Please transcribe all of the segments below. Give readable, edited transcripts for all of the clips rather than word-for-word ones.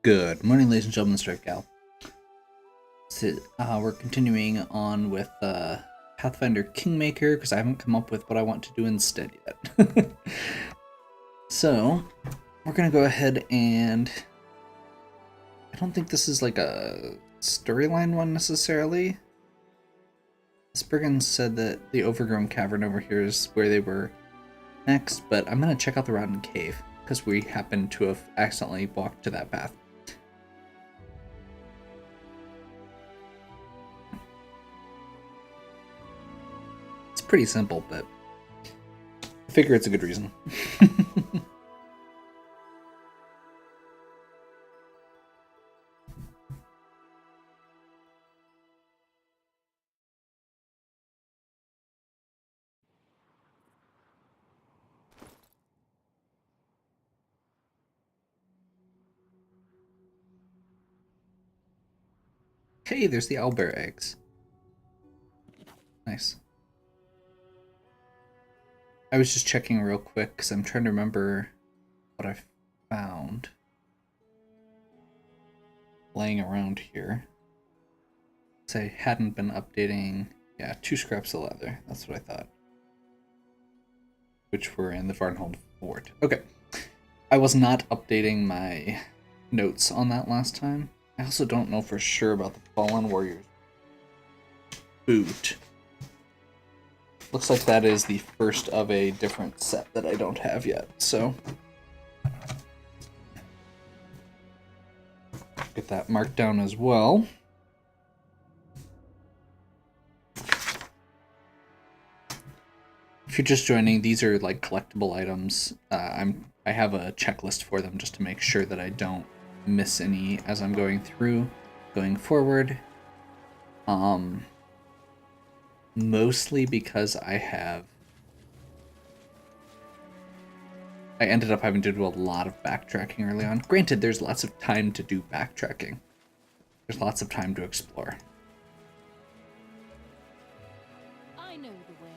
Good morning, ladies and gentlemen, Strike Gal. So, we're continuing on with Pathfinder Kingmaker because I haven't come up with what I want to do instead yet. So, we're going to go ahead and... I don't think this is like a storyline one necessarily. Spriggan said that the overgrown cavern over here is where they were next, but I'm going to check out the Rotten Cave because we happen to have accidentally walked to that path. Pretty simple, but I figure it's a good reason. Hey, there's the owlbear eggs. Nice. I was just checking real quick because I'm trying to remember what I found laying around here. So I hadn't been updating. Yeah, 2 scraps of leather. That's what I thought. Which were in the Varnhold fort. Okay. I was not updating my notes on that last time. I also don't know for sure about the Fallen Warriors boot. Looks like that is the first of a different set that I don't have yet, so get that marked down as well. If you're just joining, these are like collectible items. I have a checklist for them just to make sure that I don't miss any as I'm going through, going forward. Mostly because I ended up having to do a lot of backtracking early on. Granted, there's lots of time to do backtracking. There's lots of time to explore. I know the way.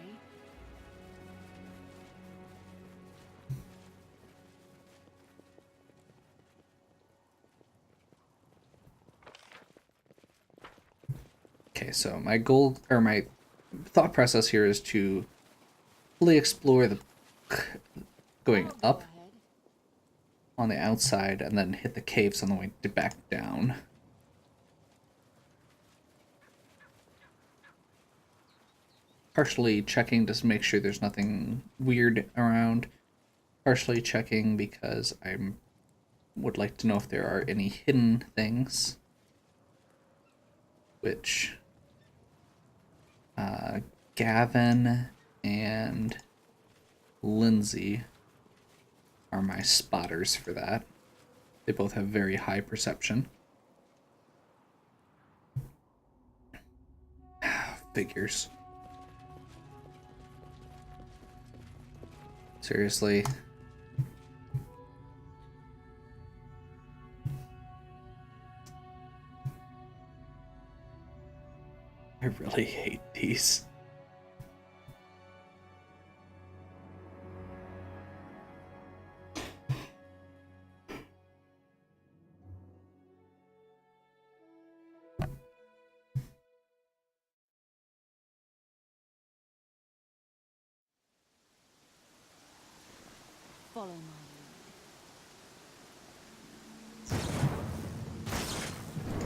Okay, so my goal, or my thought process here is to fully explore the going up on the outside and then hit the caves on the way back down. Partially checking to make sure there's nothing weird around. Partially checking because I would like to know if there are any hidden things. Which Gavin and Lindsay are my spotters for that. They both have very high perception. Figures. Seriously. I really hate these. Follow my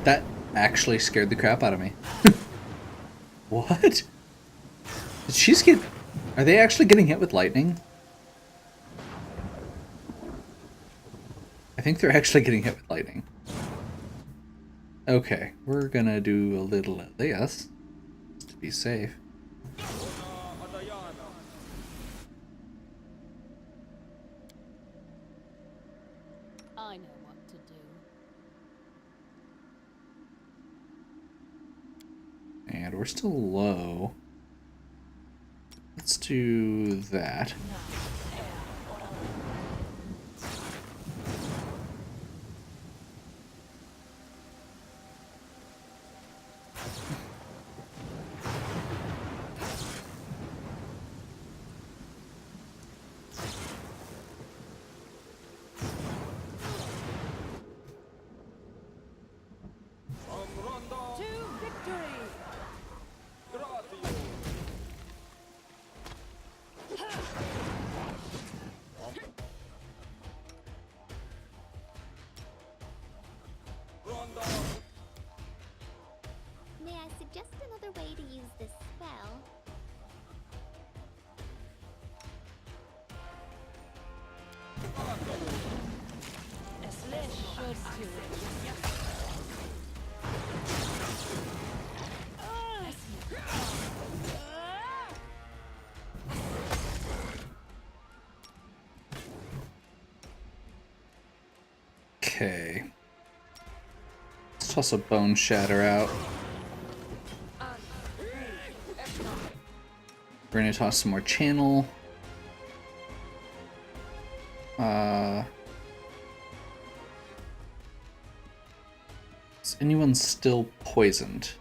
That actually scared the crap out of me. What? Did she get... Are they actually getting hit with lightning? I think they're actually getting hit with lightning. Okay, we're gonna do a little of this to be safe. I know what to do. And we're still low. Let's do that. to it. Okay. Let's toss a Bone Shatter out. We're gonna toss some more Channel. Is anyone still poisoned?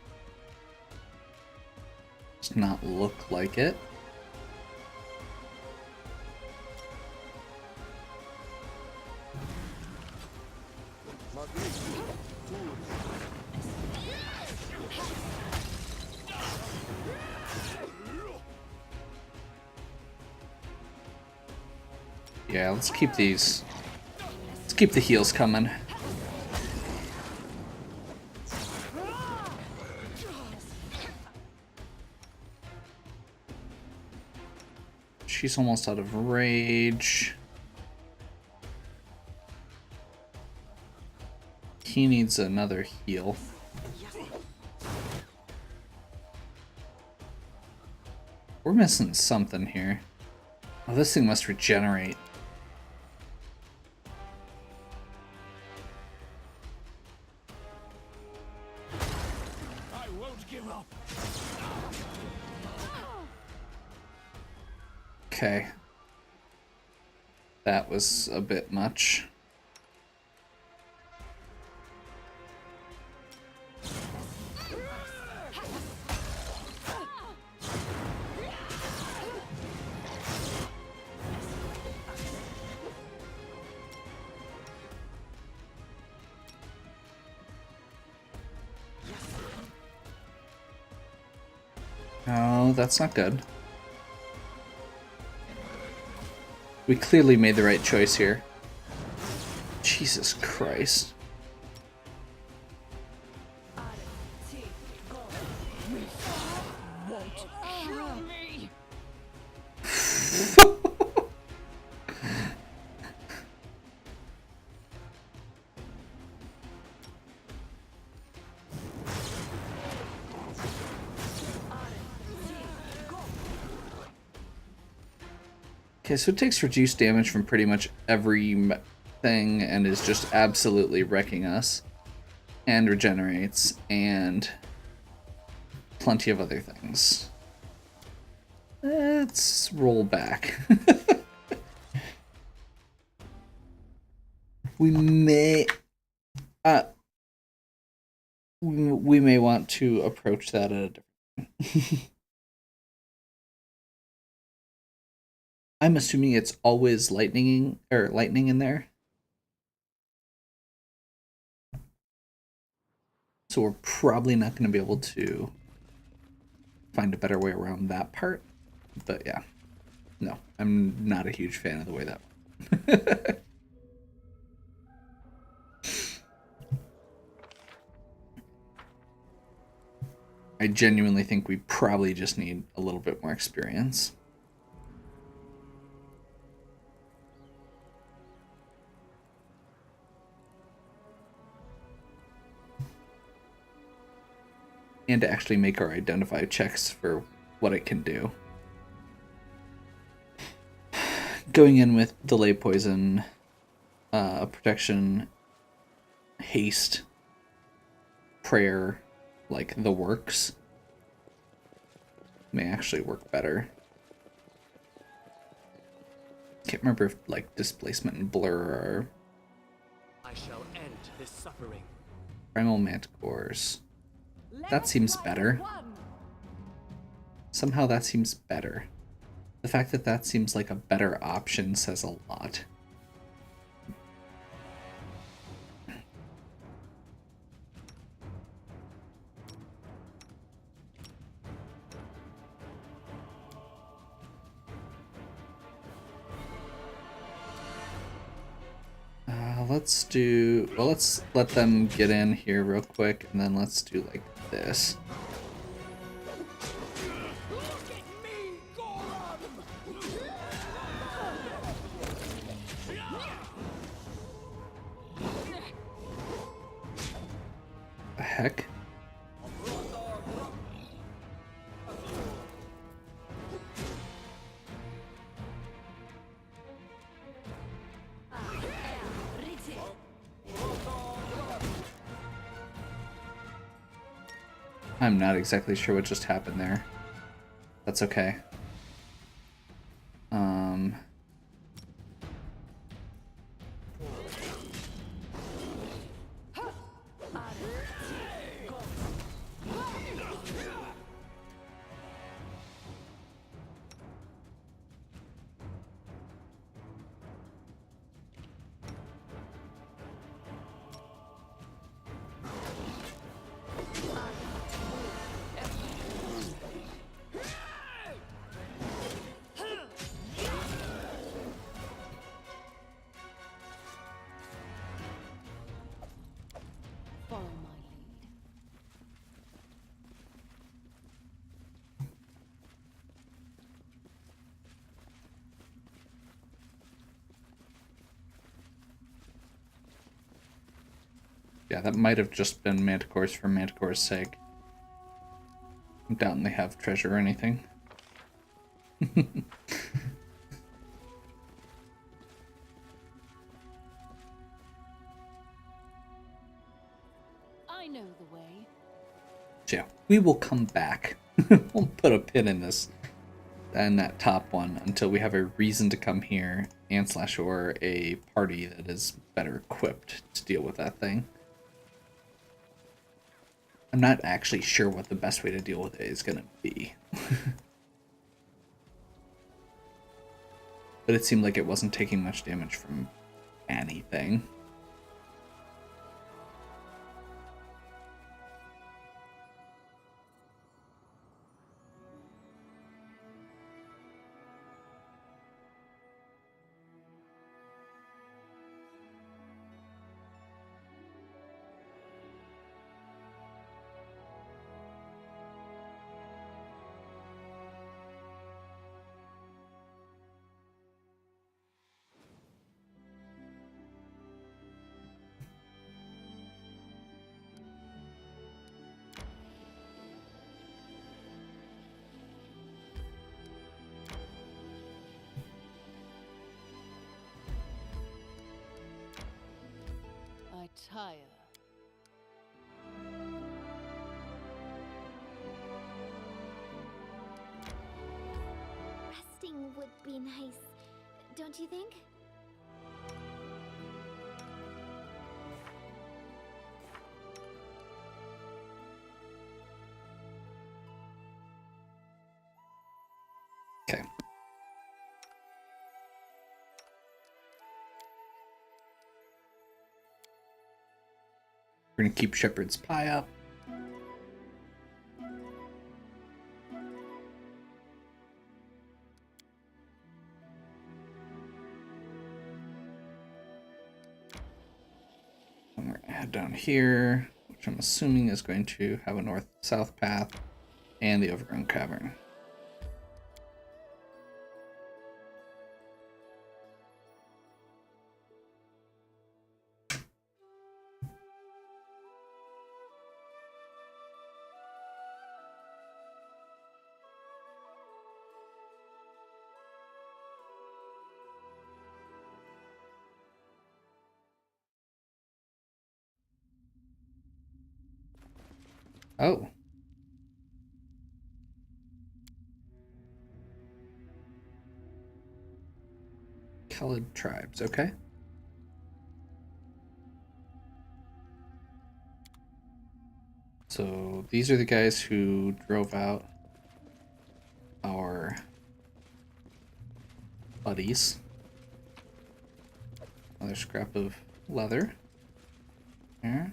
Does not look like it. Yeah, let's keep these. Let's keep the heals coming. She's almost out of rage. He needs another heal. We're missing something here. Oh, this thing must regenerate. I won't give up. Okay. That was a bit much. No, that's not good. We clearly made the right choice here. Jesus Christ. Okay, so it takes reduced damage from pretty much every thing and is just absolutely wrecking us. And regenerates, and plenty of other things. Let's roll back. we may want to approach that at a different I'm assuming it's always lightning in there. So we're probably not going to be able to find a better way around that part. But yeah. No, I'm not a huge fan of the way that went. I genuinely think we probably just need a little bit more experience. And to actually make our identify checks for what it can do. Going in with delay poison, protection, haste, prayer, like the works, may actually work better. Can't remember if like displacement and blur are I shall end this suffering. primal manticores. That seems better. Somehow that seems better. The fact that that seems like a better option says a lot. Let's let them get in here real quick, and then let's do like this. heck? I'm not exactly sure what just happened there. That's okay. Follow my lead. Yeah, that might have just been manticores for manticore's sake. I'm doubting they have treasure or anything. I know the way. So yeah, we will come back. We'll put a pin in this and that top one until we have a reason to come here and slash or a party that is better equipped to deal with that thing. I'm not actually sure what the best way to deal with it is going to be. But it seemed like it wasn't taking much damage from anything. I tire. Resting would be nice, don't you think? Okay. We're going to keep Shepherd's Pie up. And we're going to head down here, which I'm assuming is going to have a north-south path and the Overgrown Cavern. Oh. Khalid tribes, okay. So these are the guys who drove out our buddies. Another scrap of leather. There.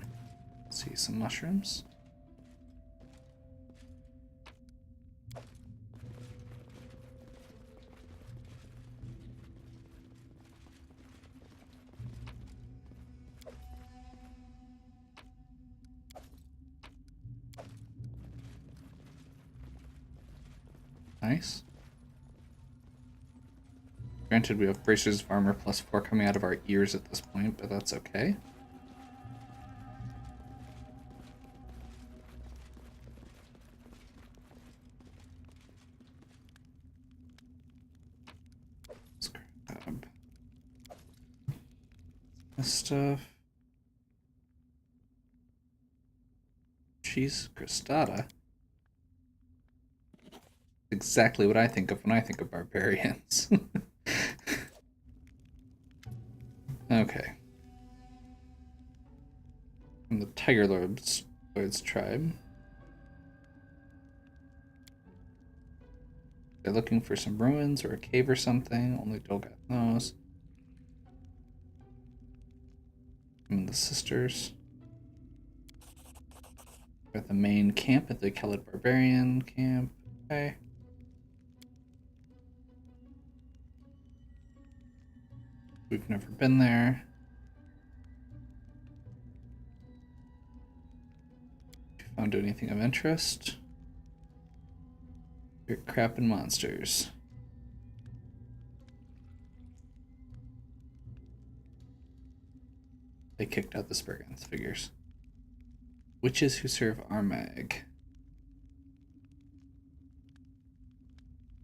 See some mushrooms. Nice. Granted, we have bracers of armor +4 coming out of our ears at this point, but that's okay. stuff. Cheese crostata. Exactly what I think of when I think of barbarians. Okay. From the Tiger Lord's tribe. They're looking for some ruins or a cave or something. Only Dolgath knows. And the sisters. We're at the main camp at the Kelid Barbarian camp. Okay. We've never been there. Found anything of interest? Your crap and monsters. They kicked out the Spurgans, figures. Witches who serve Armag.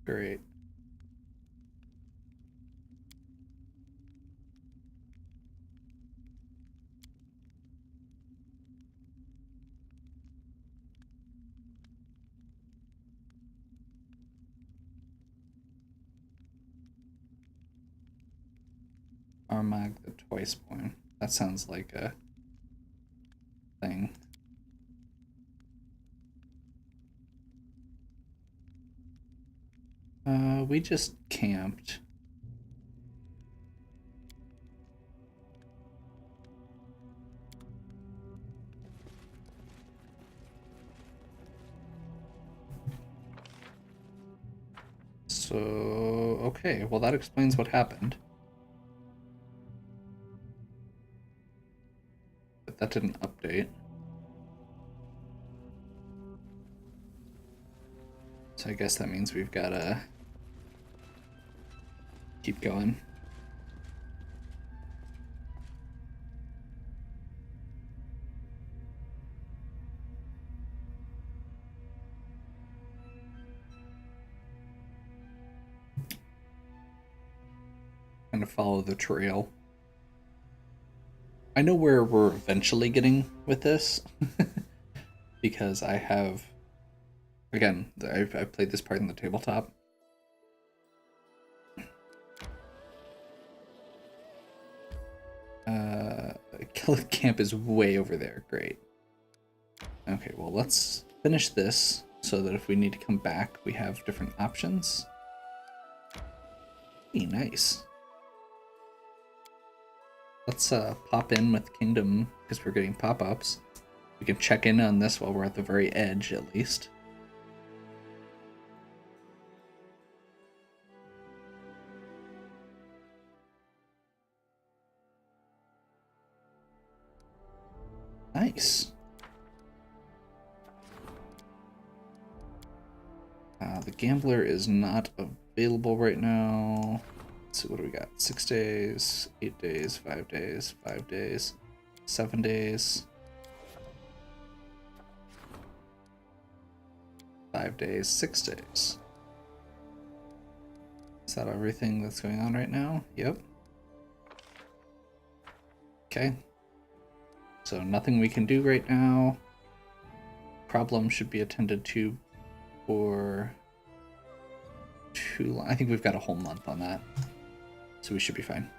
Great. Armag the Twiceborn. That sounds like a thing. We just camped. So, okay, well that explains what happened. But that didn't update. So I guess that means we've gotta keep going. Kind of follow the trail. I know where we're eventually getting with this because I have, again, I've played this part in the tabletop. Kelid Camp is way over there. Great. Okay, well, let's finish this so that if we need to come back, we have different options. Hey, nice. Let's pop in with Kingdom because we're getting pop-ups. We can check in on this while we're at the very edge, at least. Nice. The Gambler is not available right now. Let's see, what do we got? 6 days, 8 days, 5 days, 5 days, 7 days, 5 days, 6 days. Is that everything that's going on right now? Yep. Okay. So nothing we can do right now. Problem should be attended to for too long. I think we've got a whole month on that. So we should be fine.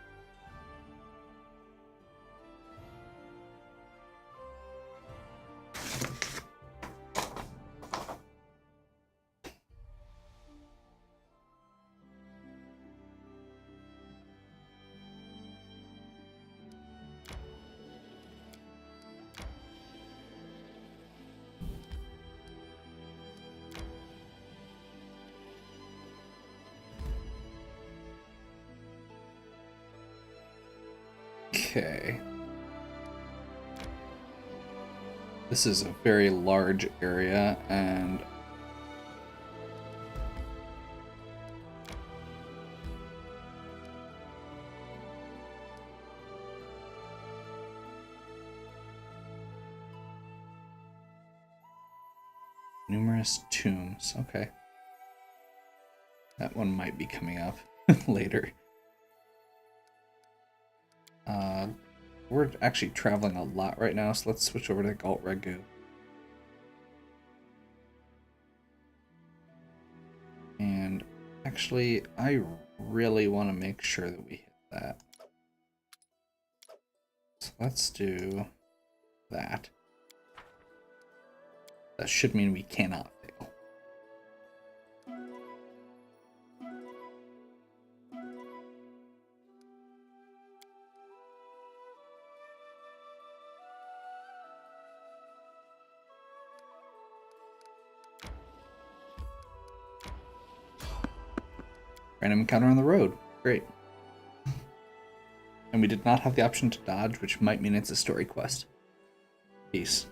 Okay. This is a very large area, and numerous tombs. Okay. That one might be coming up later. We're actually traveling a lot right now, so let's switch over to Galt Ragu. And actually, I really want to make sure that we hit that. So let's do that. That should mean we cannot fail. Random encounter on the road. Great. And we did not have the option to dodge, which might mean it's a story quest. Peace.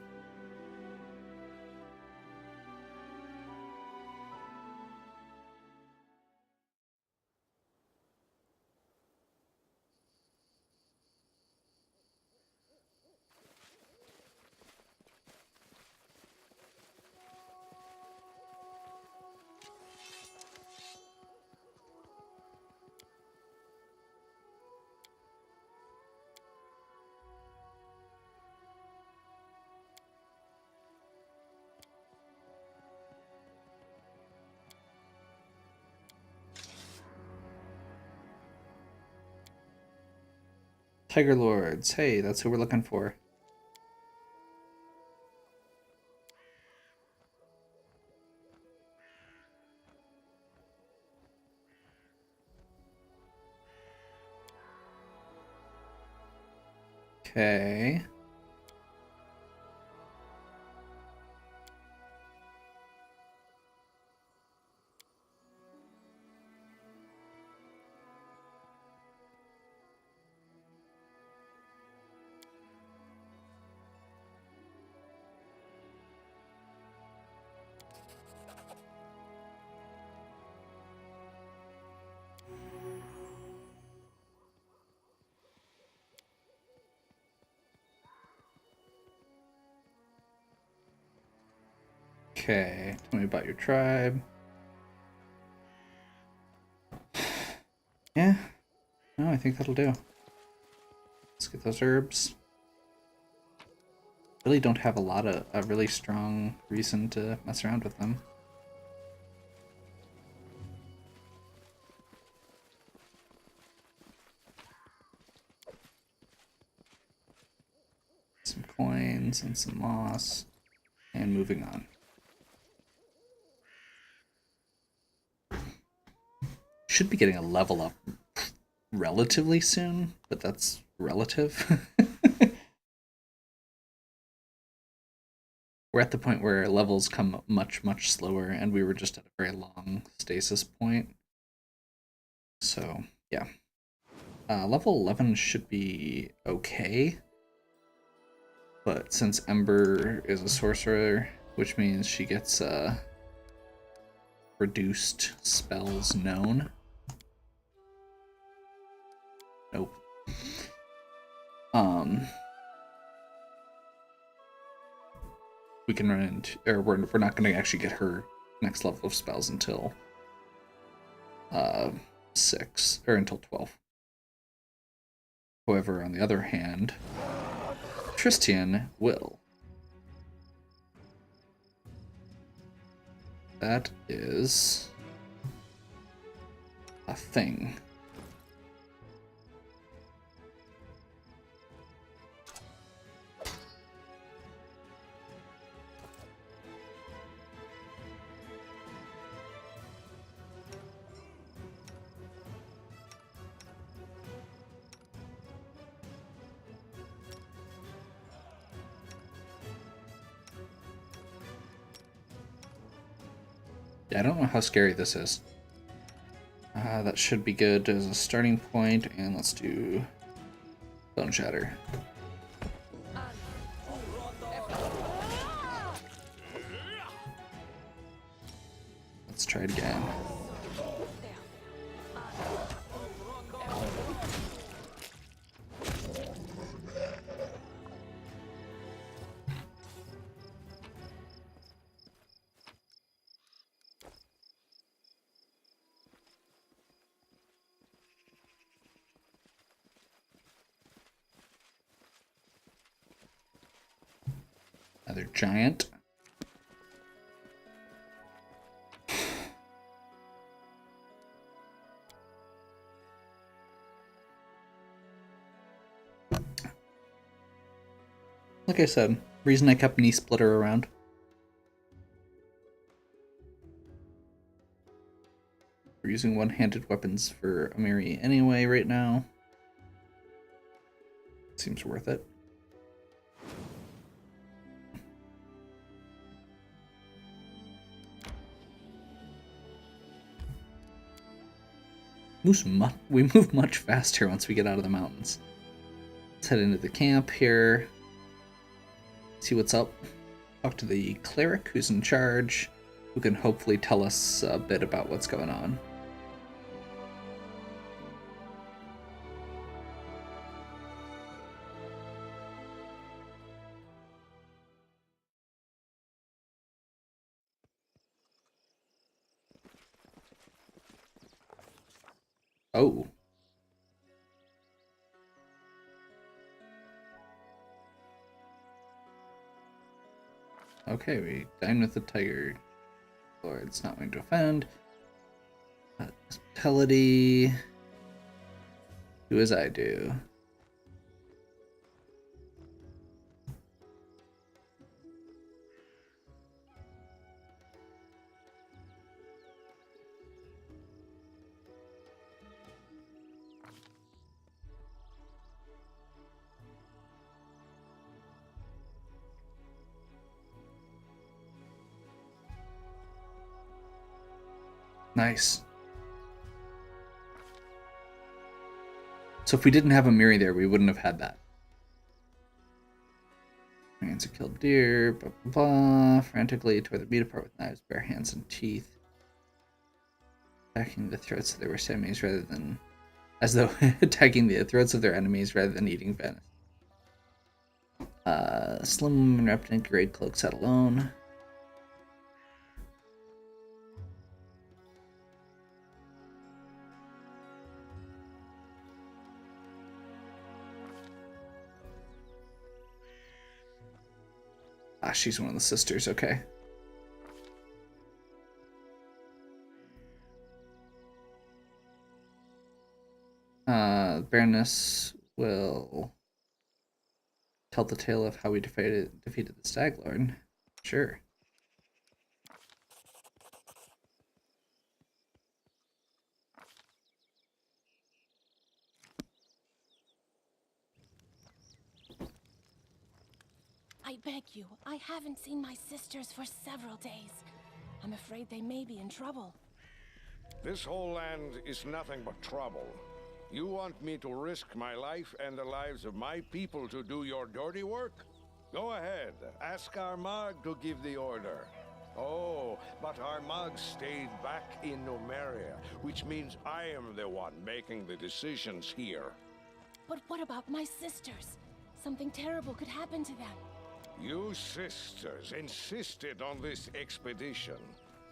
Tiger Lords. Hey, that's who we're looking for. Okay. Okay, tell me about your tribe. Yeah, no, I think that'll do. Let's get those herbs. Really don't have a really strong reason to mess around with them. Some coins and some moss, and moving on. Should be getting a level up relatively soon, but that's relative. We're at the point where levels come much, much slower, and we were just at a very long stasis point. So, yeah. Level 11 should be okay. But since Ember is a sorcerer, which means she gets reduced spells known. Nope. We can run into, or we're not going to actually get her next level of spells until 6 or until 12. However, on the other hand, Tristian will. That is a thing. Yeah, I don't know how scary this is. That should be good as a starting point, and let's do Bone Shatter. Let's try it again. Another giant. Like I said, reason I kept Knee Splitter around. We're using one-handed weapons for Amiri anyway right now. Seems worth it. We move much faster once we get out of the mountains. Let's head into the camp here. See what's up. Talk to the cleric who's in charge, who can hopefully tell us a bit about what's going on. Oh. Okay, we dine with the tiger. Lord's not going to offend. Hospitality. Do as I do. Nice. So if we didn't have Amiri there, we wouldn't have had that. Hands have killed deer, blah blah blah. Frantically tore the meat apart with knives, bare hands and teeth. Attacking the throats of their enemies rather than... As though attacking the throats of their enemies rather than eating venison. Slim woman wrapped in a great cloak sat alone. Ah, she's one of the sisters, okay. Baroness will tell the tale of how we defeated the Stag Lord. Sure. I beg you, I haven't seen my sisters for several days. I'm afraid they may be in trouble. This whole land is nothing but trouble. You want me to risk my life and the lives of my people to do your dirty work? Go ahead, ask Armagh to give the order. Oh, but Armagh stayed back in Numeria, which means I am the one making the decisions here. But what about my sisters? Something terrible could happen to them. You sisters insisted on this expedition.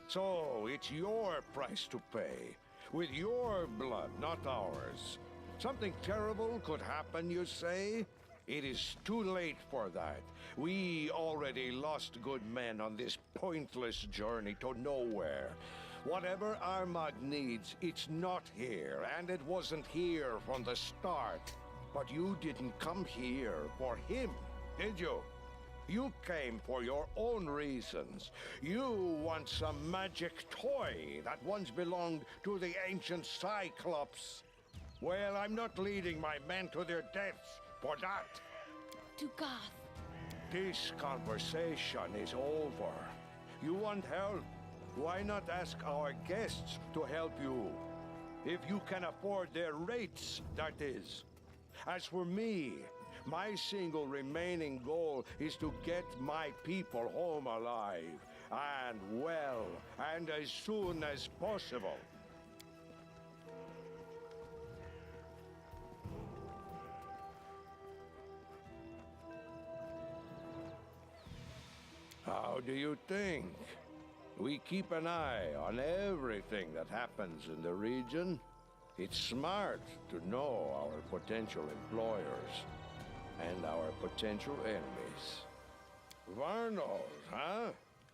So it's your price to pay. With your blood, not ours. Something terrible could happen, you say? It is too late for that. We already lost good men on this pointless journey to nowhere. Whatever Armagh needs, it's not here, and it wasn't here from the start. But you didn't come here for him, did you? You came for your own reasons. You want some magic toy that once belonged to the ancient Cyclops. Well, I'm not leading my men to their deaths for that. To Goth. This conversation is over. You want help? Why not ask our guests to help you? If you can afford their rates, that is. As for me, my single remaining goal is to get my people home alive, and well, and as soon as possible. How do you think? We keep an eye on everything that happens in the region. It's smart to know our potential employers and our potential enemies. Varnold, huh?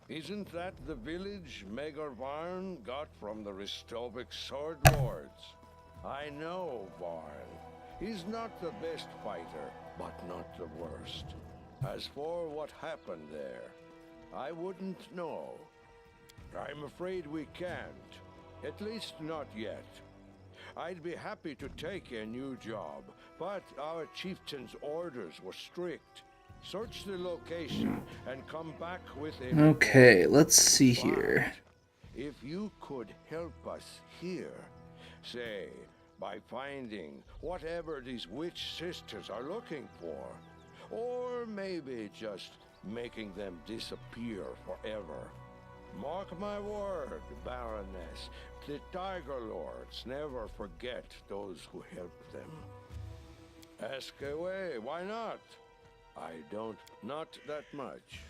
Isn't that the village Maegor Varn got from the Ristovic Sword Lords? I know Varn. He's not the best fighter, but not the worst. As for what happened there, I wouldn't know. I'm afraid we can't. At least not yet. I'd be happy to take a new job, but our chieftain's orders were strict. Search the location and come back with a... Okay, let's see here. But if you could help us here, say, by finding whatever these witch sisters are looking for, or maybe just making them disappear forever. Mark my word, Baroness, the Tiger Lords never forget those who help them. Ask away, why not? I don't, not that much.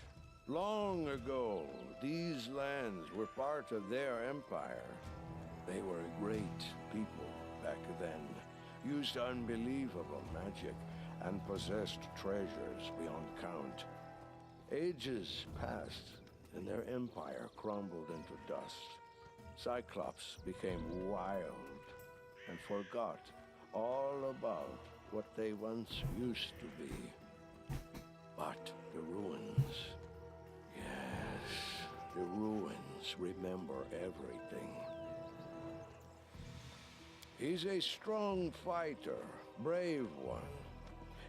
Long ago, these lands were part of their empire. They were a great people back then, used unbelievable magic, and possessed treasures beyond count. Ages passed, and their empire crumbled into dust. Cyclops became wild and forgot all about what they once used to be. But the ruins, yes, the ruins remember everything. He's a strong fighter, brave one.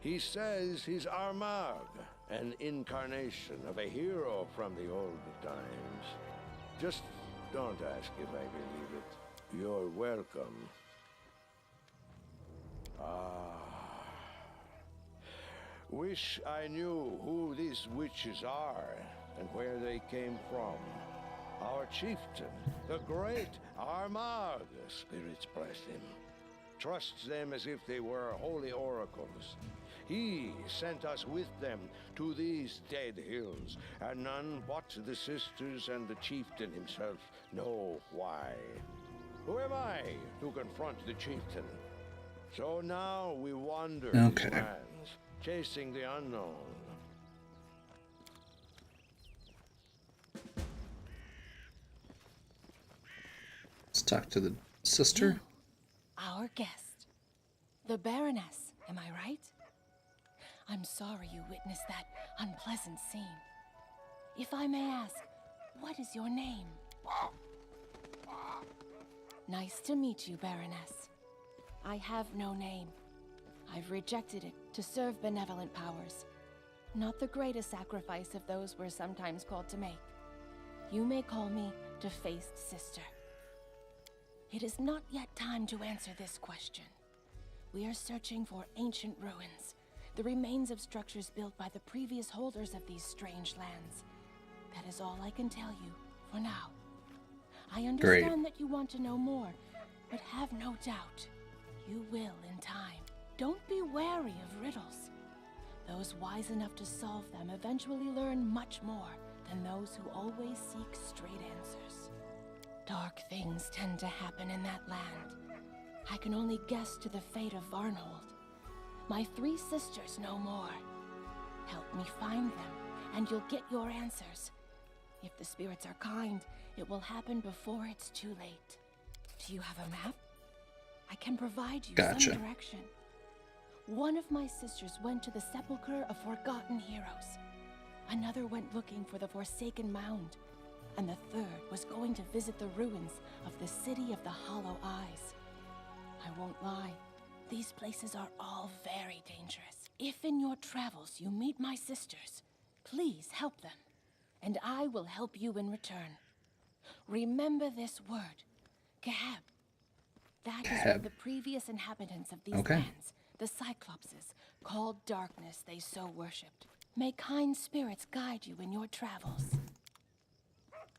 He says he's Armagh, an incarnation of a hero from the old times. Just don't ask if I believe it. You're welcome. Wish I knew who these witches are and where they came from. Our chieftain, the great Armagh, spirits bless him, trusts them as if they were holy oracles. He sent us with them to these dead hills, and none but the sisters and the chieftain himself know why. Who am I to confront the chieftain? So now we wander these lands, chasing the unknown. Let's talk to the sister. Our guest. The Baroness, am I right? I'm sorry you witnessed that unpleasant scene. If I may ask, what is your name? Nice to meet you, Baroness. I have no name. I've rejected it to serve benevolent powers. Not the greatest sacrifice of those we're sometimes called to make. You may call me Defaced Sister. It is not yet time to answer this question. We are searching for ancient ruins, the remains of structures built by the previous holders of these strange lands. That is all I can tell you for now. I understand that you want to know more, but have no doubt, you will in time. Don't be wary of riddles. Those wise enough to solve them eventually learn much more than those who always seek straight answers. Dark things tend to happen in that land. I can only guess to the fate of Varnhold. My 3 sisters know more. Help me find them, and you'll get your answers. If the spirits are kind, it will happen before it's too late. Do you have a map? I can provide you some direction. One of my sisters went to the sepulchre of forgotten heroes. Another went looking for the Forsaken Mound. And the third was going to visit the ruins of the City of the Hollow Eyes. I won't lie, these places are all very dangerous. If in your travels you meet my sisters, please help them, and I will help you in return. Remember this word, Kahab. That is what the previous inhabitants of these lands, the Cyclopses, called darkness they so worshipped. May kind spirits guide you in your travels.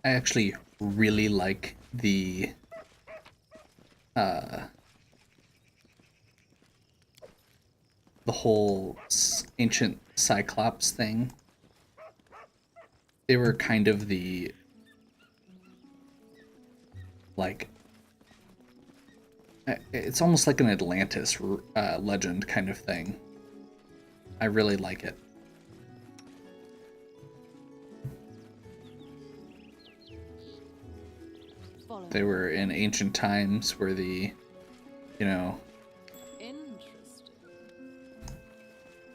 I actually really like the whole ancient Cyclops thing. They were kind of the it's almost like an Atlantis legend kind of thing. I really like it. follow. They were in ancient times where the, you know, Interesting.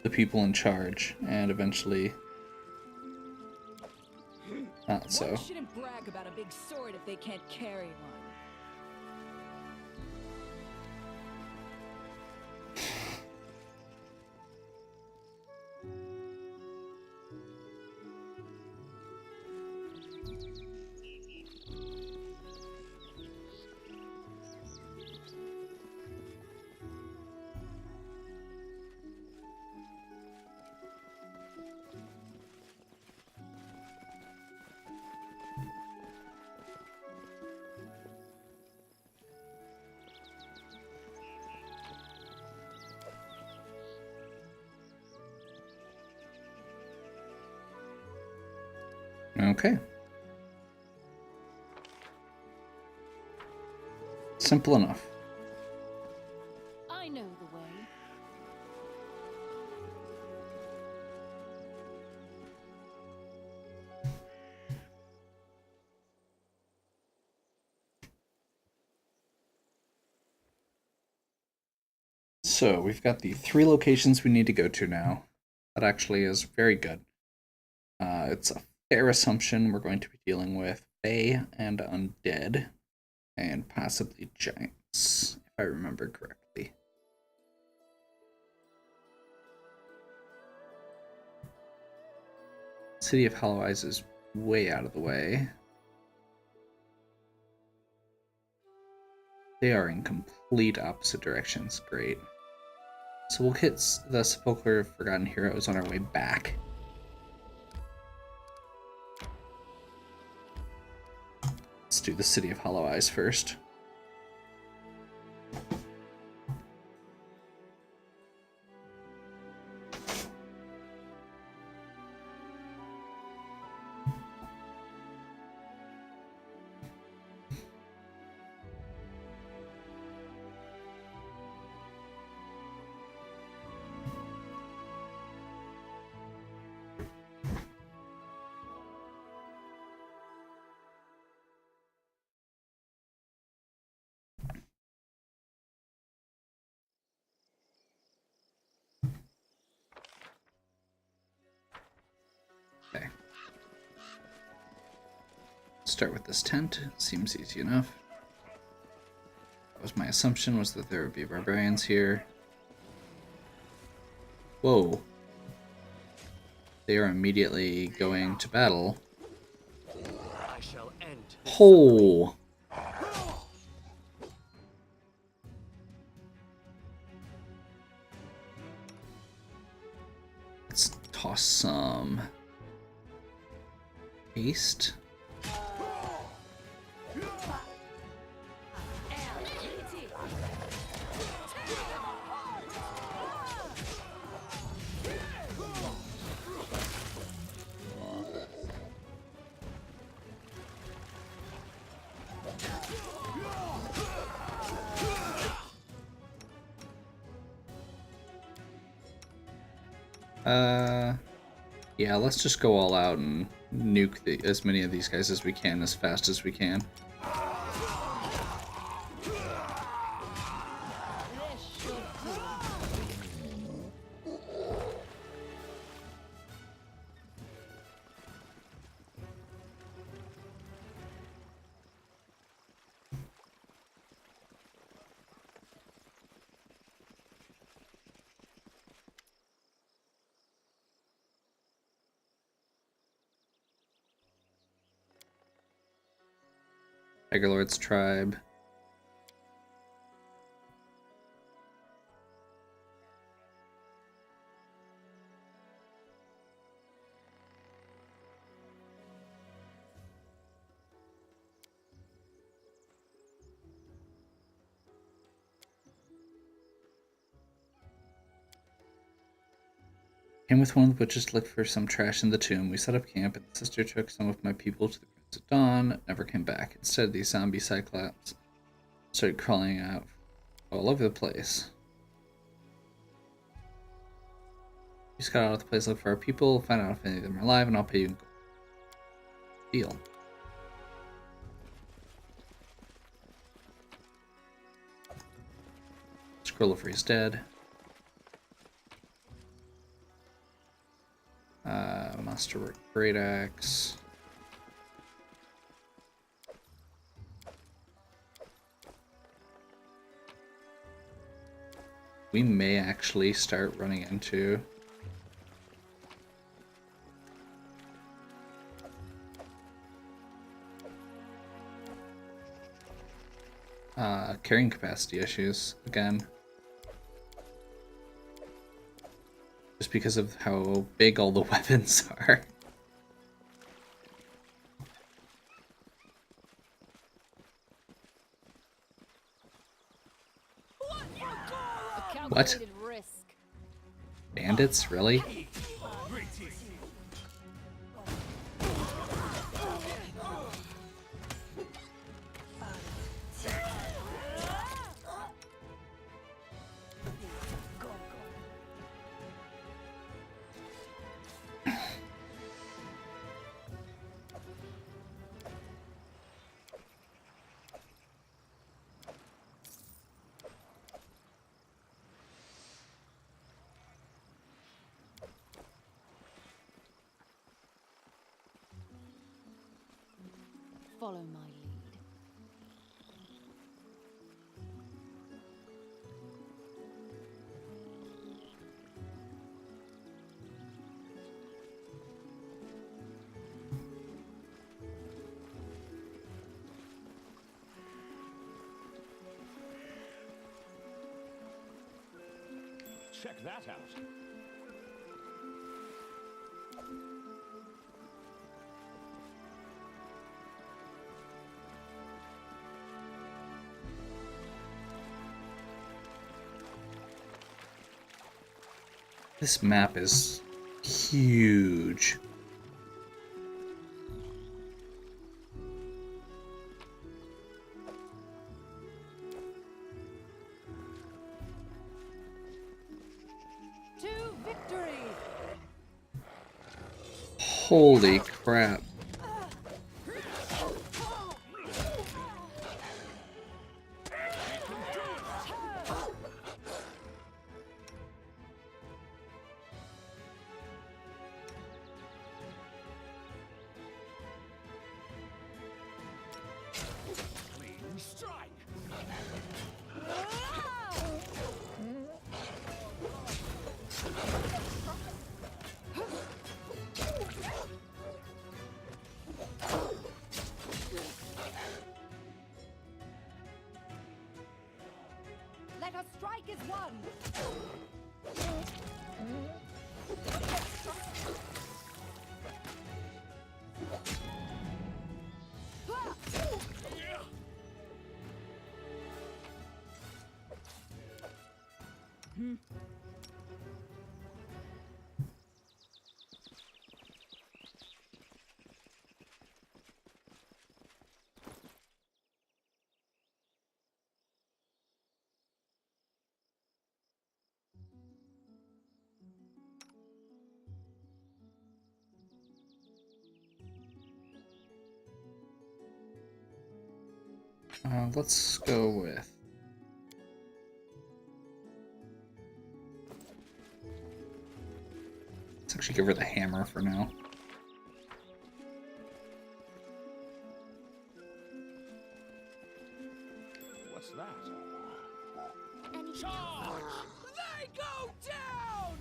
the people in charge, and eventually not so. One shouldn't brag about a big sword if they can't carry one. Okay. Simple enough. I know the way. So we've got the 3 locations we need to go to now. That actually is very good. It's a fair assumption we're going to be dealing with Fae and Undead, and possibly Giants, if I remember correctly. City of Hollow Eyes is way out of the way. They are in complete opposite directions. Great. So we'll hit the Sepulchre of Forgotten Heroes on our way back. Let's do the City of Hollow Eyes first. Okay. Start with this tent. Seems easy enough. That was my assumption, was that there would be barbarians here. Whoa. They are immediately going to battle. I shall end this Oh! Let's toss some haste. Yeah, let's just go all out and nuke as many of these guys as we can, as fast as we can. Tiger Lord's tribe. Came with one of the butchers to look for some trash in the tomb. We set up camp, and the sister took some of my people to the Prince at Dawn, never came back. Instead, these zombie cyclops started crawling out all over the place. We scout out the place, look for our people, find out if any of them are alive, and I'll pay you in gold. Deal. Scroll of Freeze dead. Masterwork Great Axe. We may actually start running into carrying capacity issues again. Just because of how big all the weapons are. What? Risk. Bandits? Really? Follow my lead. Check that out. This map is huge. To victory! Holy crap. Let us strike as one! Let's go with... Let's actually give her the hammer for now. What's that? Any They go down!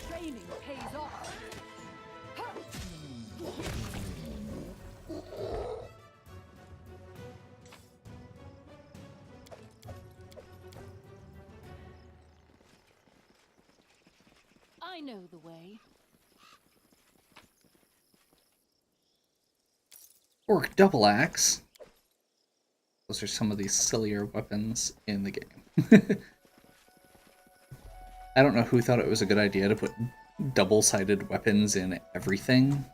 Training pays off! I know the way. Orc double axe. Those are some of these sillier weapons in the game. I don't know who thought it was a good idea to put double-sided weapons in everything,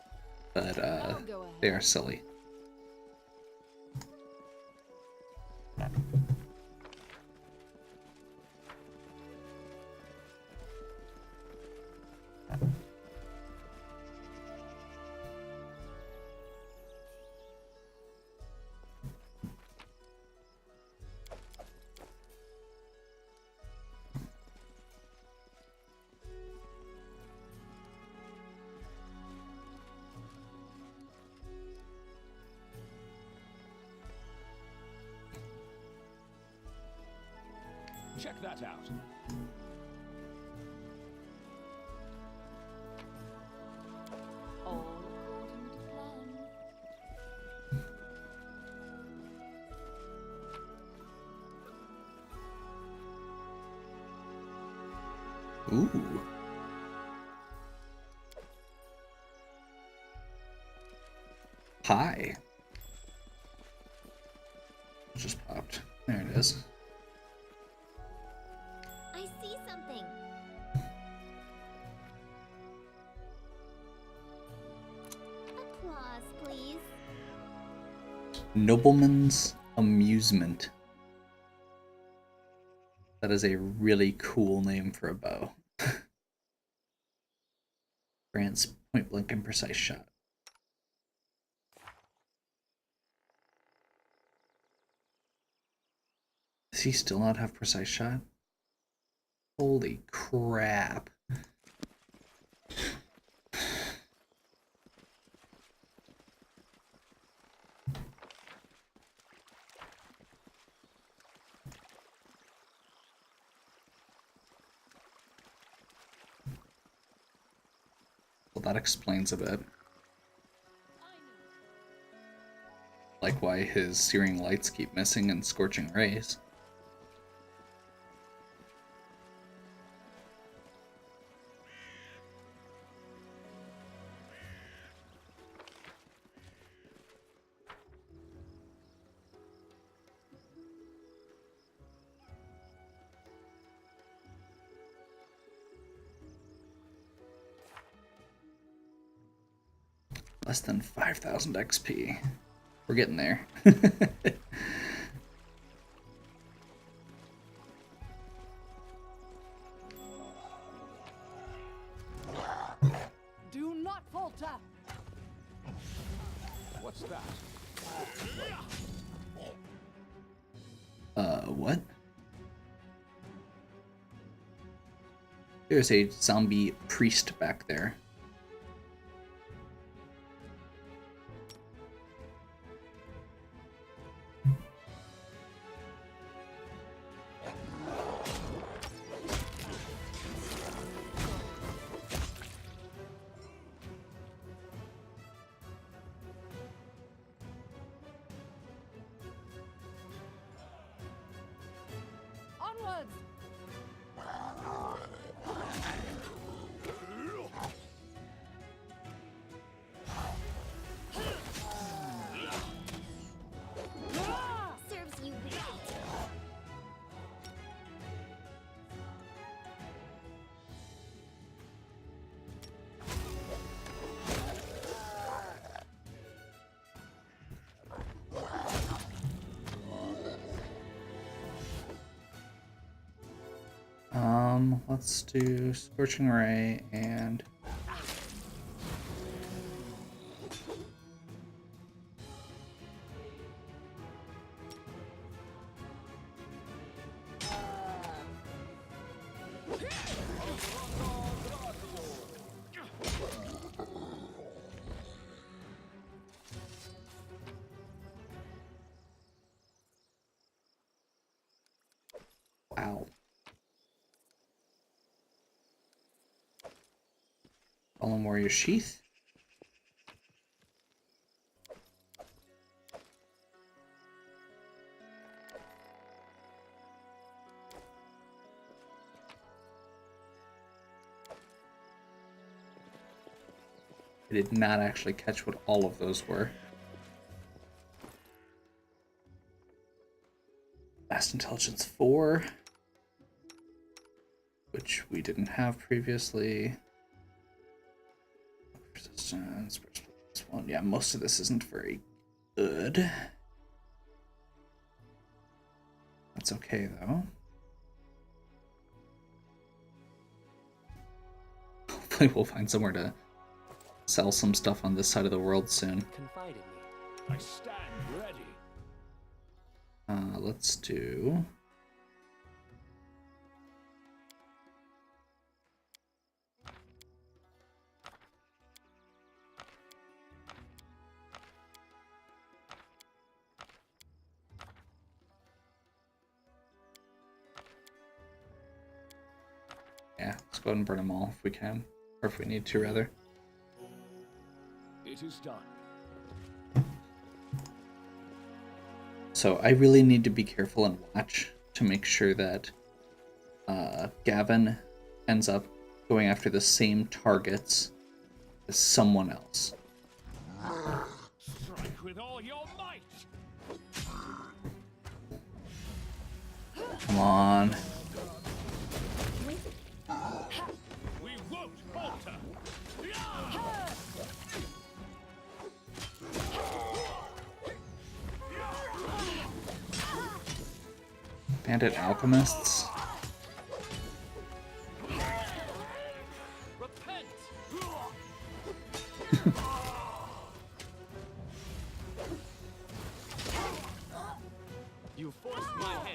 but I'll go ahead. they are silly. Check that out. All according to plan. Ooh. Hi. Just popped. There it is. I see something. Applause, please. Nobleman's Amusement. That is a really cool name for a bow. Grants point blank and precise shot. Does he still not have precise shot? Holy crap. Well, that explains a bit. Like why his searing lights keep missing and scorching rays. Less than 5,000 XP. We're getting there. Do not falter. What's that? What? There's a zombie priest back there. Onwards! Serves you right. Let's do Scorching Ray and wow. Fallen Warrior Sheath. I did not actually catch what all of those were. Vast Intelligence 4, which we didn't have previously. Resistance, Well, yeah, most of this isn't very good. That's okay, though. Hopefully we'll find somewhere to sell some stuff on this side of the world soon. Confide in me. I stand ready. Let's do... Yeah, let's go ahead and burn them all if we can. Or if we need to, rather. It is done. So I really need to be careful and watch to make sure that Gavin ends up going after the same targets as someone else. Strike with all your might. Come on. We won't falter. Bandit alchemists. Repent. You forced my hand.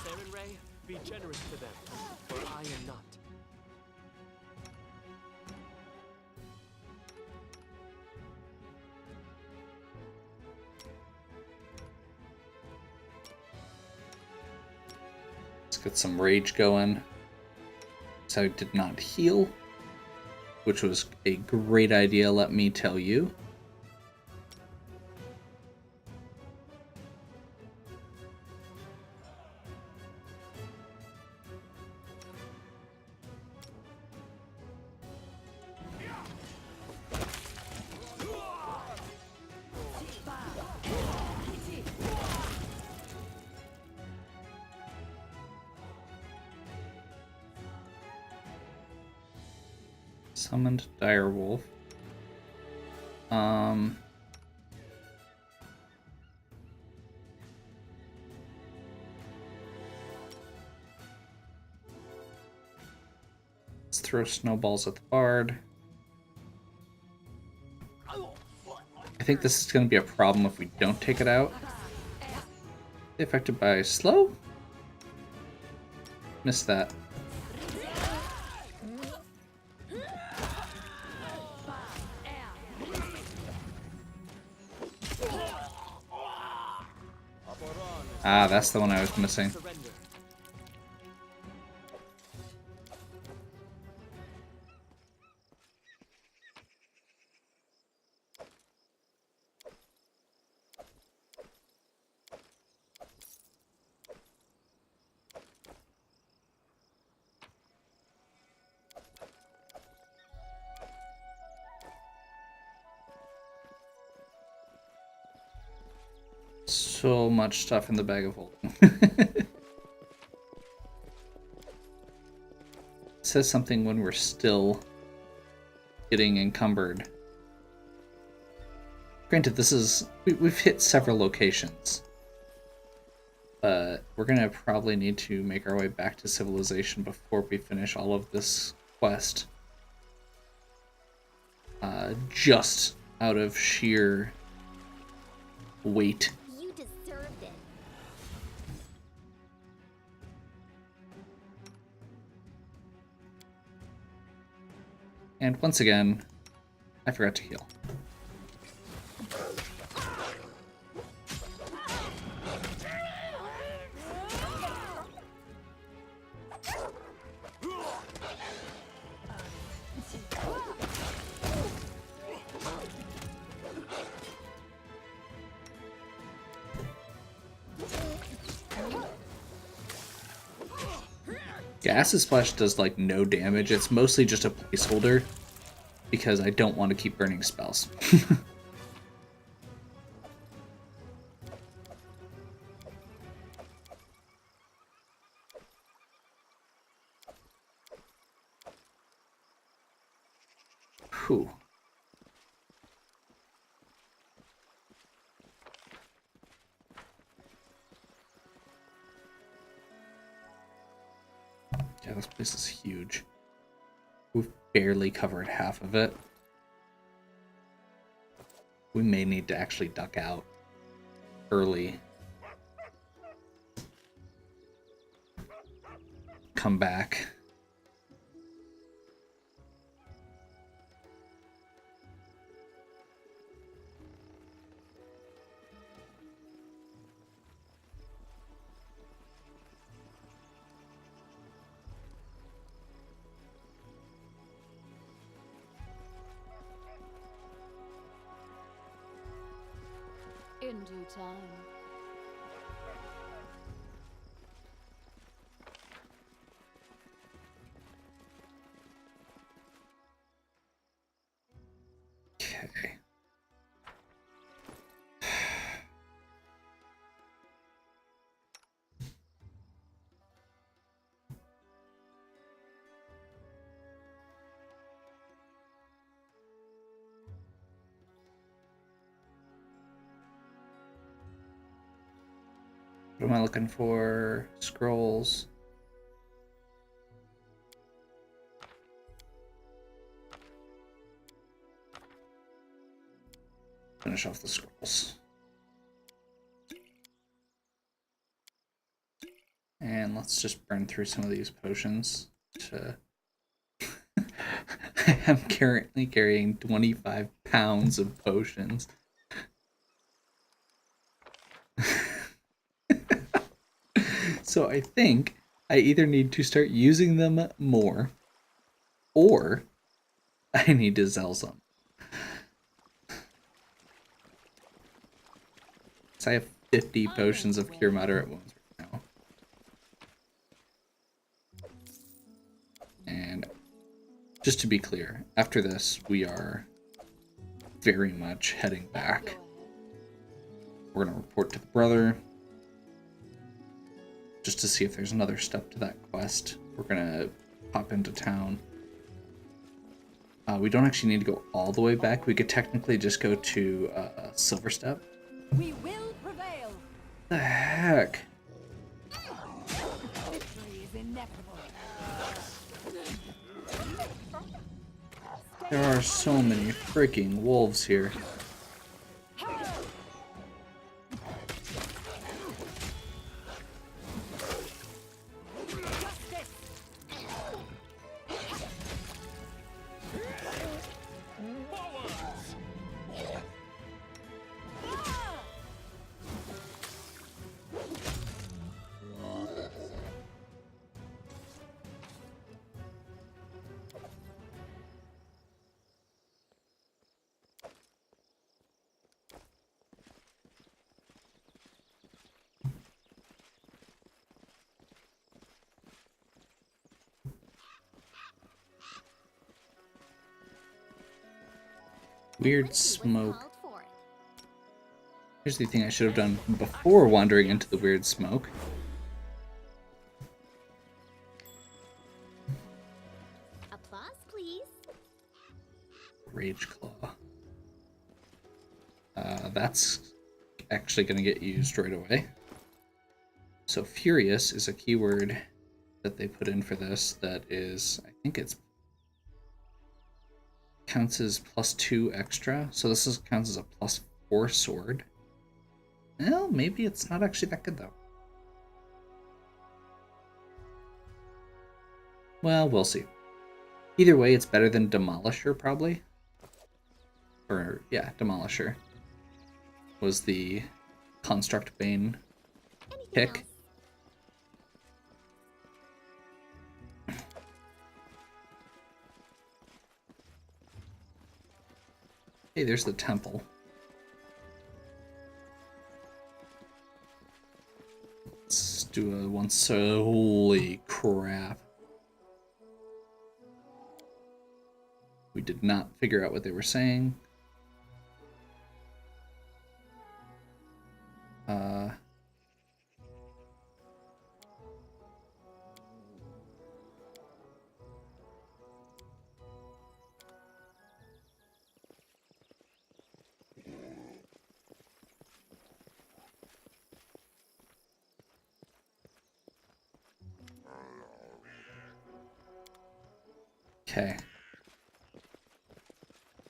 Saren Ray, be generous to them, for I am not. Let's get some rage going. So I did not heal, which was a great idea, let me tell you. Summoned Direwolf. Let's throw snowballs at the bard. I think this is going to be a problem if we don't take it out. Affected by slow? Missed that. Ah, that's the one I was missing. Surrender. So much stuff in the bag of holding. It says something when we're still getting encumbered. Granted, this is we've hit several locations, But we're gonna probably need to make our way back to civilization before we finish all of this quest. Just out of sheer weight. You deserved it. And once again, I forgot to heal. Yeah, Acid Splash does like no damage. It's mostly just a placeholder because I don't want to keep burning spells. Whew. Yeah, this place is huge. We've barely covered half of it. We may need to actually duck out early. Come back. In due time. Okay. What am I looking for? Scrolls. Finish off the scrolls. And let's just burn through some of these potions to... I am currently carrying 25 pounds of potions. So I think I either need to start using them more, or I need to sell some. So I have 50 potions of Cure Moderate Wounds right now. And just to be clear, after this, we are very much heading back. We're going to report to the brother, just to see if there's another step to that quest. We're going to pop into town. We don't actually need to go all the way back. We could technically just go to Silver Step. We will prevail. The heck? Victory is inevitable. There are so many freaking wolves here. Weird smoke. Called for it. Here's the thing I should have done before wandering into the weird smoke. Applause, please. Rage Claw. That's actually going to get used right away. So furious is a keyword that they put in for this that is, I think it's counts as +2 extra. So this counts as a +4 sword. Well, maybe it's not actually that good though. Well, we'll see. Either way, it's better than Demolisher, probably. Or, yeah, Demolisher was the Construct Bane Anything pick. else? Hey, there's the temple. Let's do a once. Holy crap. We did not figure out what they were saying. Okay.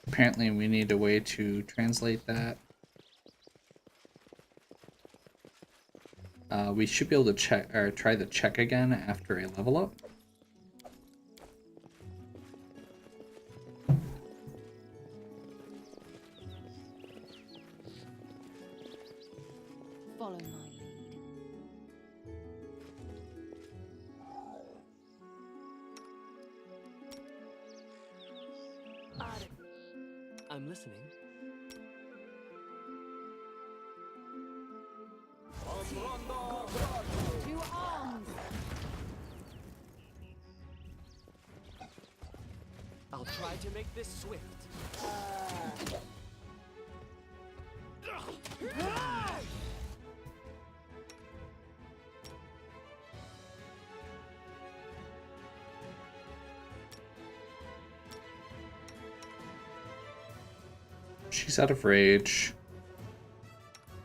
Apparently we need a way to translate that. We should be able to check or try the check again after a level up. Follow my lead. I'm listening. To arms! I'll try to make this swift. She's out of rage.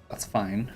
That's fine.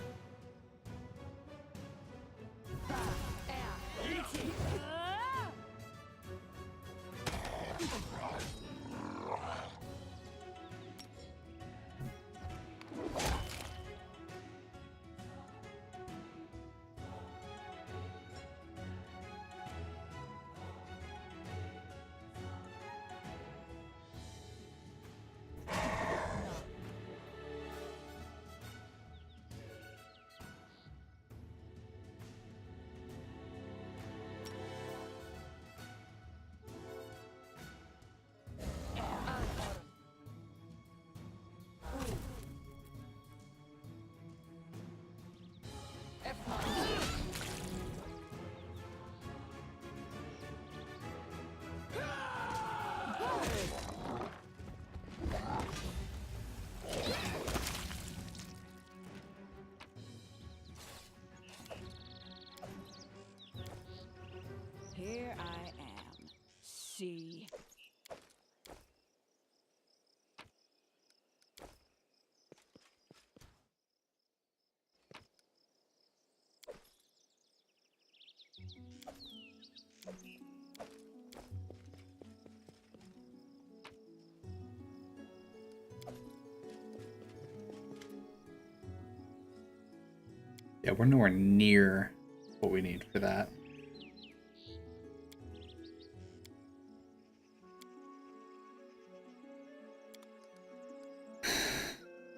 Here I am. See. Yeah, we're nowhere near what we need for that.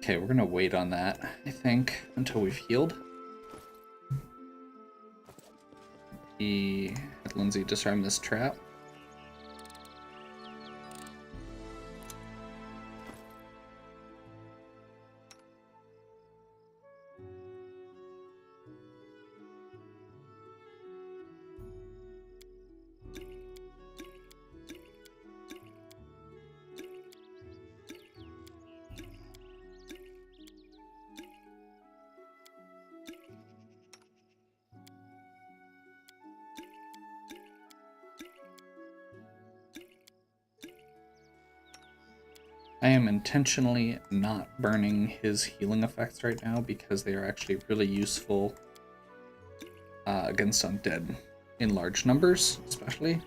Okay, we're gonna wait on that, I think, until we've healed. Had Lindsay disarm this trap. I am intentionally not burning his healing effects right now because they are actually really useful against undead in large numbers, especially.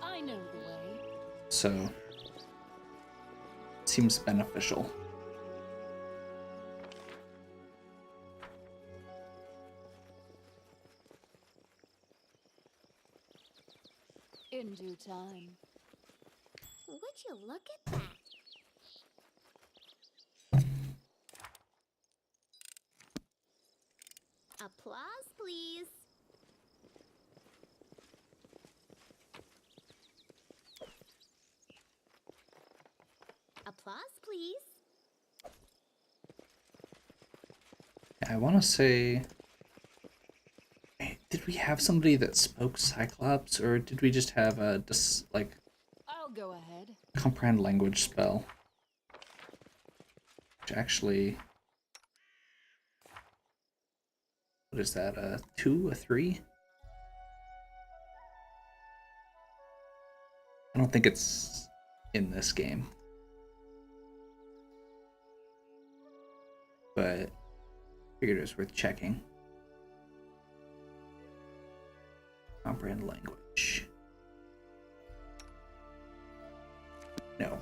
I know the way. So, seems beneficial. In due time. Would you look at that? Applause, please. Applause, please. I want to say, did we have somebody that spoke Cyclops, or did we just have a I'll go ahead. comprehend language spell? Which actually, what is that? A 2, a 3? I don't think it's in this game, but figured it was worth checking. Comprehend language. No.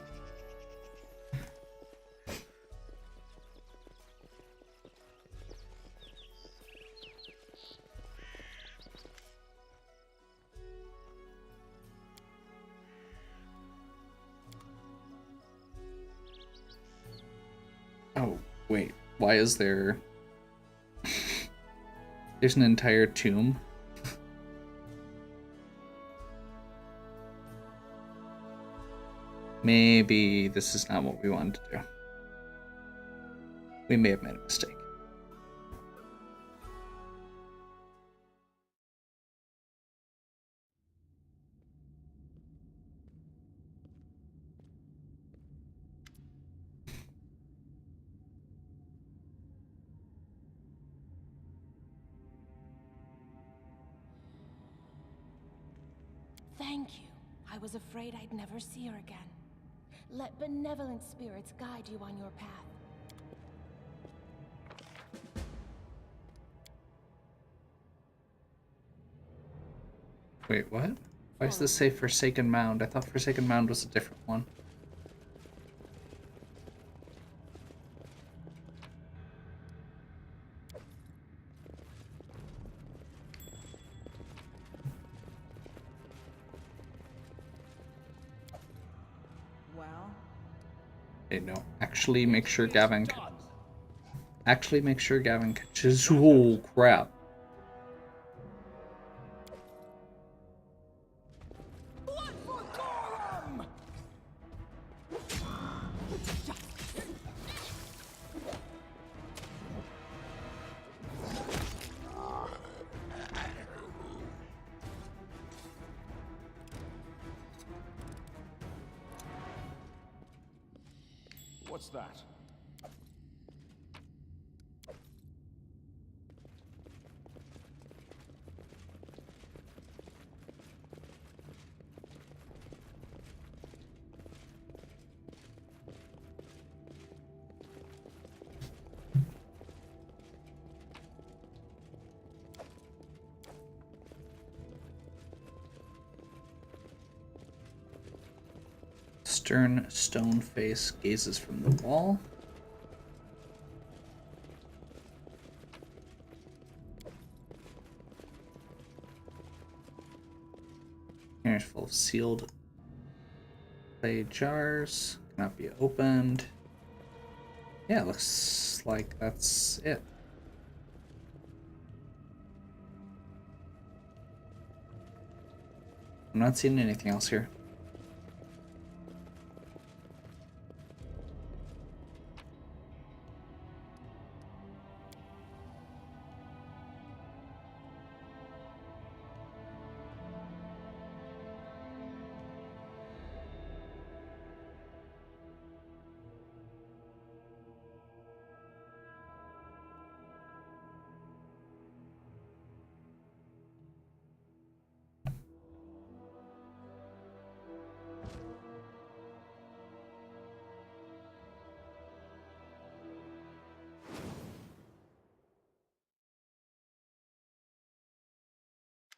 Oh, wait. Why is there... There's an entire tomb? Maybe this is not what we wanted to do. We may have made a mistake. Thank you. I was afraid I'd never see her again. Let benevolent spirits guide you on your path. Wait, what? Why does this say Forsaken Mound? I thought Forsaken Mound was a different one. Well, Hey, no. Actually make sure Gavin... Actually make sure Gavin catches... Oh, crap. What's that? Stern stone face gazes from the wall. Here's full of sealed clay jars. Cannot be opened. Yeah, looks like that's it. I'm not seeing anything else here.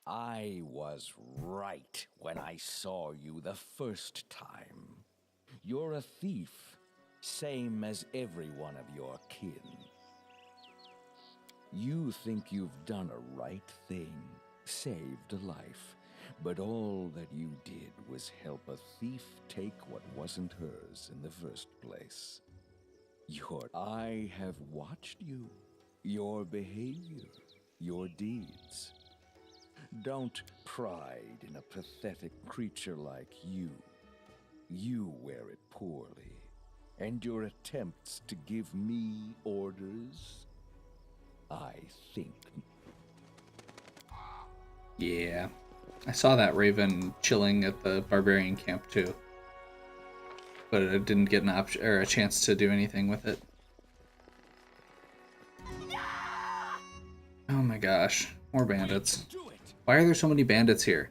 I was right when I saw you the first time. You're a thief, same as every one of your kin. You think you've done a right thing, saved a life, but all that you did was help a thief take what wasn't hers in the first place. I have watched you, your behavior, your deeds. Don't pride in a pathetic creature like you. You wear it poorly, and your attempts to give me orders, I think. Yeah. I saw that raven chilling at the barbarian camp too. But I didn't get an option or a chance to do anything with it. Oh my gosh. More bandits. Why are there so many bandits here?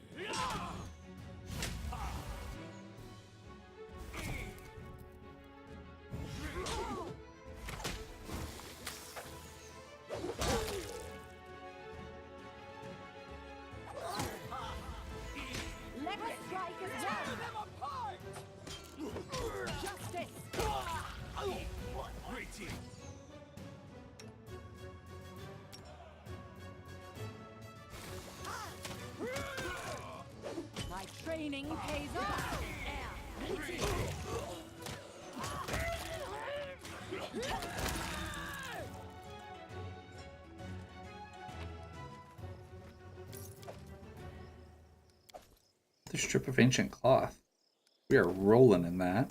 My training pays off. The strip of ancient cloth. We are rolling in that.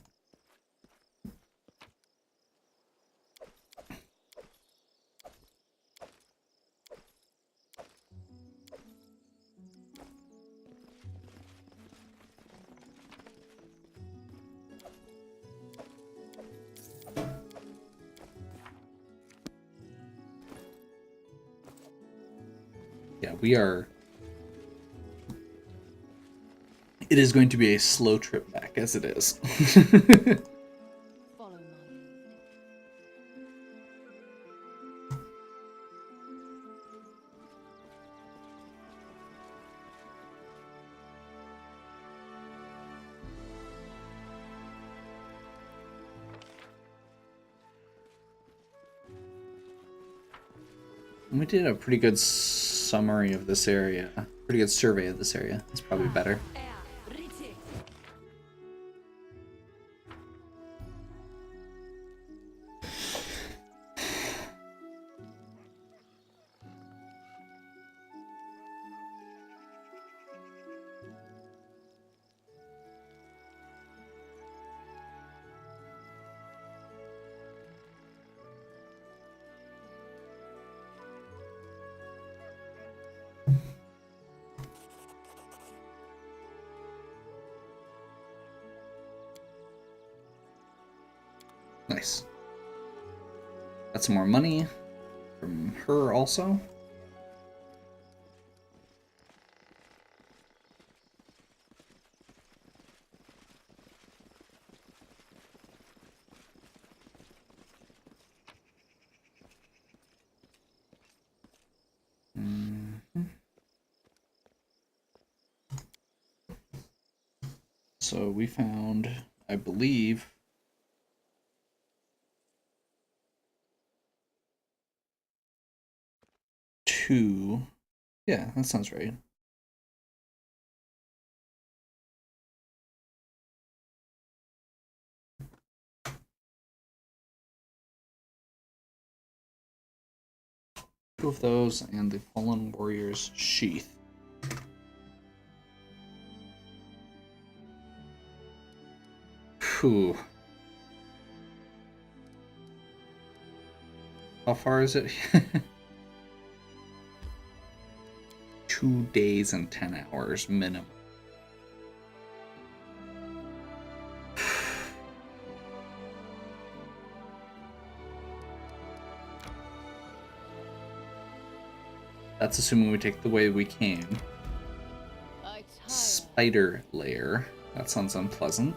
Yeah, we are. It is going to be a slow trip back, as it is. Follow my lead. We did a pretty good summary of this area. Pretty good survey of this area. It's probably better. Nice. Got some more money from her also. So we found, I believe, two. Yeah, that sounds right. Two of those and the Fallen Warrior's Sheath. Phew. How far is it? 2 days and 10 hours minimum. That's assuming we take the way we came. Spider lair. That sounds unpleasant.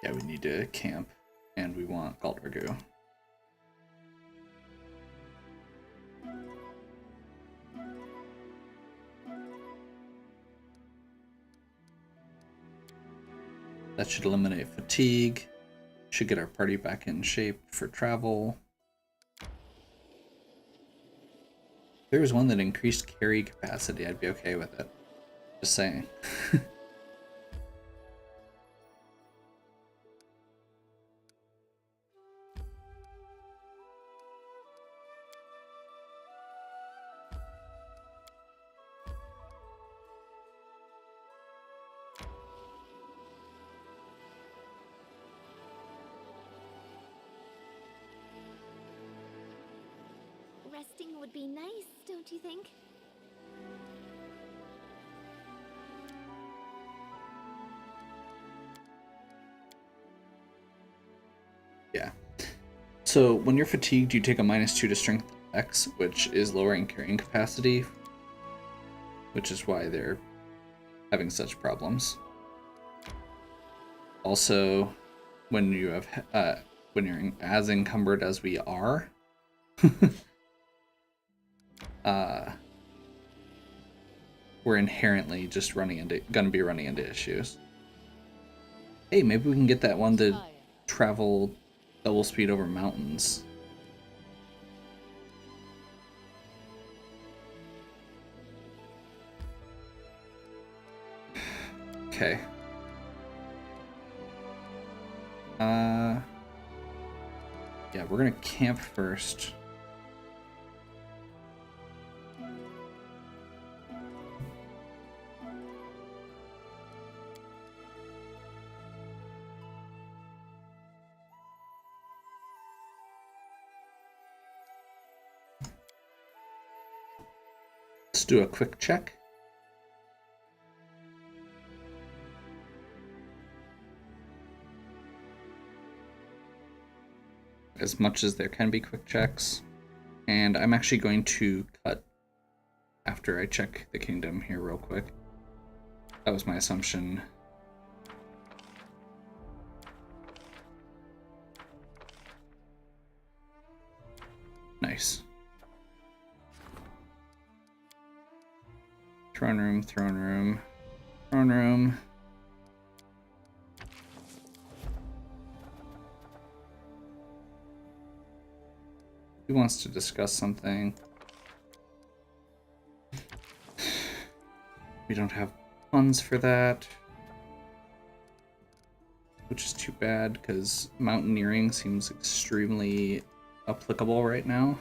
Yeah, we need to camp. And we want Galt Ragu. That should eliminate fatigue. Should get our party back in shape for travel. If there was one that increased carry capacity, I'd be okay with it. Just saying. Resting would be nice, don't you think? Yeah. So when you're fatigued, you take a -2 to strength X, which is lowering carrying capacity, which is why they're having such problems. Also, when you have when you're as encumbered as we are, we're inherently just gonna be running into issues. Hey, maybe we can get that one to travel double speed over mountains. Okay. Yeah, we're gonna camp first. Let's do a quick check. As much as there can be quick checks. And I'm actually going to cut after I check the kingdom here real quick. That was my assumption. Nice. Throne room, throne room, throne room. He wants to discuss something. We don't have funds for that, which is too bad because mountaineering seems extremely applicable right now.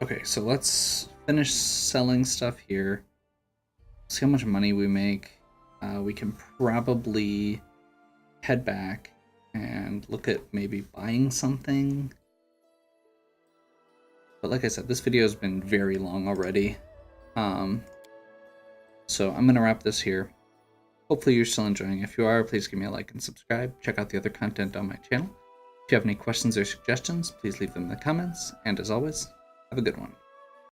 Okay, so let's finish selling stuff here. See how much money we make. We can probably head back and look at maybe buying something. But like I said, this video has been very long already. So I'm going to wrap this here. Hopefully you're still enjoying. If you are, please give me a like and subscribe. Check out the other content on my channel. If you have any questions or suggestions, please leave them in the comments. And as always, have a good one.